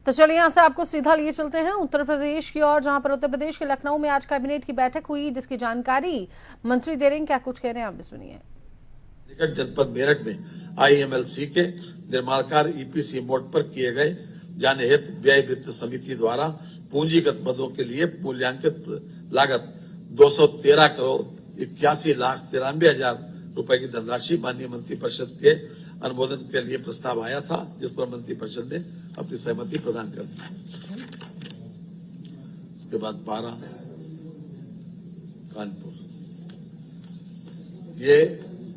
तो चलिए यहाँ से आपको सीधा लिए चलते हैं उत्तर प्रदेश की ओर, जहां पर उत्तर प्रदेश के लखनऊ में आज कैबिनेट की बैठक हुई, जिसकी जानकारी मंत्री दे रहे हैं। क्या कुछ कह रहे हैं आप भी सुनिए। निकट जनपद मेरठ में IMLC के निर्माण कार्य EPC मोड पर किए गए जाने हेतु व्यय वित्त समिति द्वारा पूंजीगत मदों के लिए मूल्यांकित लागत 213 करोड़ 81,93,000 रुपए की धनराशि माननीय मंत्रिपरिषद के अनुमोदन के लिए प्रस्ताव आया था, जिस पर मंत्रिपरिषद ने अपनी सहमति प्रदान कर दी। उसके बाद 12 कानपुर, ये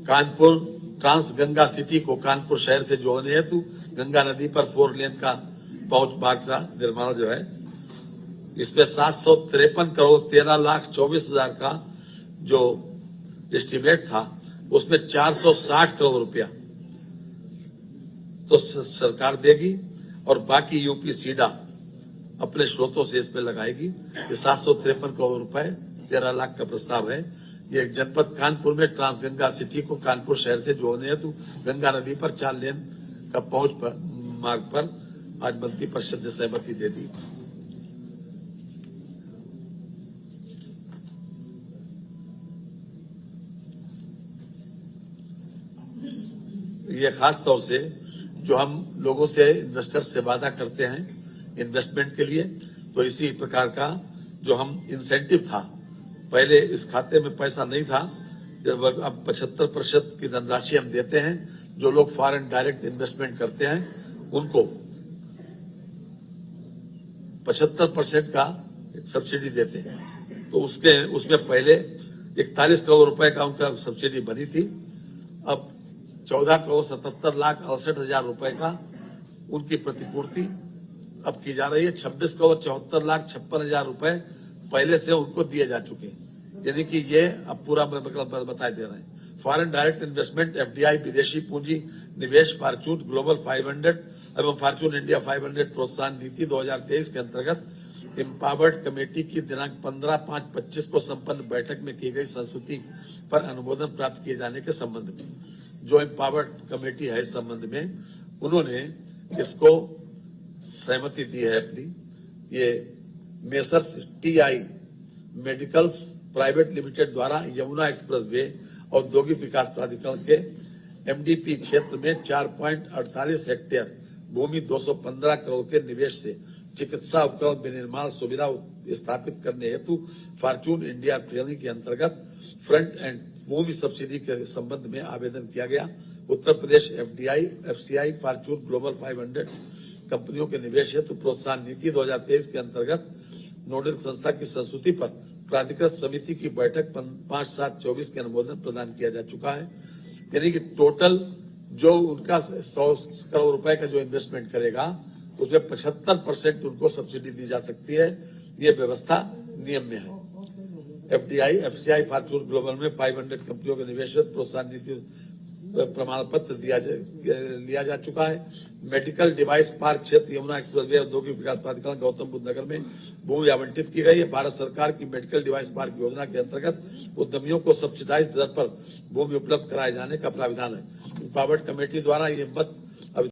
कानपुर ट्रांस गंगा सिटी को कानपुर शहर से जोड़ने हेतु गंगा नदी पर 4 लेन का पहुंच मार्ग का निर्माण जो है, इसमें 753 करोड़ 13,24,000 का जो एस्टीमेट था, उसमें 460 करोड़ रुपया तो सरकार देगी और बाकी यूपी सीडा अपने स्रोतों से इसमें लगाएगी। ये 753 करोड़ रुपए 13 लाख का प्रस्ताव है। ये जनपद कानपुर में ट्रांसगंगा सिटी को कानपुर शहर से जोड़ने हेतु गंगा नदी पर 4 लेन का पहुंच पर मार्ग पर आज मंत्रिपरिषद ने सहमति दे दी। ये खास तौर से जो हम लोगों से इन्वेस्टर से वादा करते हैं इन्वेस्टमेंट के लिए, तो इसी प्रकार का जो हम इंसेंटिव था, पहले इस खाते में पैसा नहीं था, जब अब 75% की धनराशि हम देते हैं। जो लोग फॉरेन डायरेक्ट इन्वेस्टमेंट करते हैं उनको 75% का सब्सिडी देते हैं। तो उसमें पहले 41 करोड़ रुपए का उनका सब्सिडी बनी थी, अब 14 करोड़ 77,68,000 रुपए का उनकी प्रतिपूर्ति अब की जा रही है। 26 करोड़ 74,56,000 रुपए पहले से उनको दिए जा चुके हैं। यानी कि ये अब पूरा बता दे रहे हैं। फॉरेन डायरेक्ट इन्वेस्टमेंट FDI विदेशी पूंजी निवेश फॉर्चून ग्लोबल 500 एवं फॉर्चून इंडिया 500 प्रोत्साहन नीति 2023 के अंतर्गत एम्पावर्ड कमेटी की दिनांक 15/5/25 को संपन्न बैठक में की गई संस्तुति पर अनुमोदन प्राप्त किए जाने के संबंध में जो एम्पावर्ड कमेटी है, इस संबंध में उन्होंने इसको सहमति दी है अपनी। ये messrs TI medicals private limited द्वारा यमुना एक्सप्रेस वे औद्योगिक विकास प्राधिकरण के MDP क्षेत्र में 4.48 हेक्टेयर भूमि 215 करोड़ के निवेश से चिकित्सा उपकरण विनिर्माण सुविधा स्थापित करने हेतु फॉर्चून इंडिया ट्रेनिंग के अंतर्गत फ्रंट एंड भूमि सब्सिडी के संबंध में आवेदन किया गया। Uttar Pradesh FDI FCI Fortune global 500 कंपनियों के निवेश हेतु प्रोत्साहन नीति 2023 के अंतर्गत नोडल संस्था की संस्तुति पर प्राधिकृत समिति की बैठक 5/7/24 के अनुमोदन प्रदान किया जा चुका है। यानी कि टोटल जो उनका 100 करोड़ रुपए का जो इन्वेस्टमेंट करेगा, उसमें 75% उनको सब्सिडी दी जा सकती है। ये व्यवस्था नियम में है। FDI FCI फॉर्चून ग्लोबल में 500 कंपनियों के निवेश प्रोत्साहन नीति प्रमाण पत्र लिया जा चुका है। मेडिकल डिवाइस पार्क क्षेत्र यमुना एक्सप्रेसवे औद्योगिक विकास प्राधिकरण गौतम बुद्ध नगर में भूमि आवंटित की गई है। भारत सरकार की मेडिकल डिवाइस पार्क योजना के अंतर्गत उद्यमियों को सब्सिडाइज दर पर भूमि उपलब्ध कराए जाने का प्राविधान है। एम्पावर्ड कमेटी द्वारा ये मत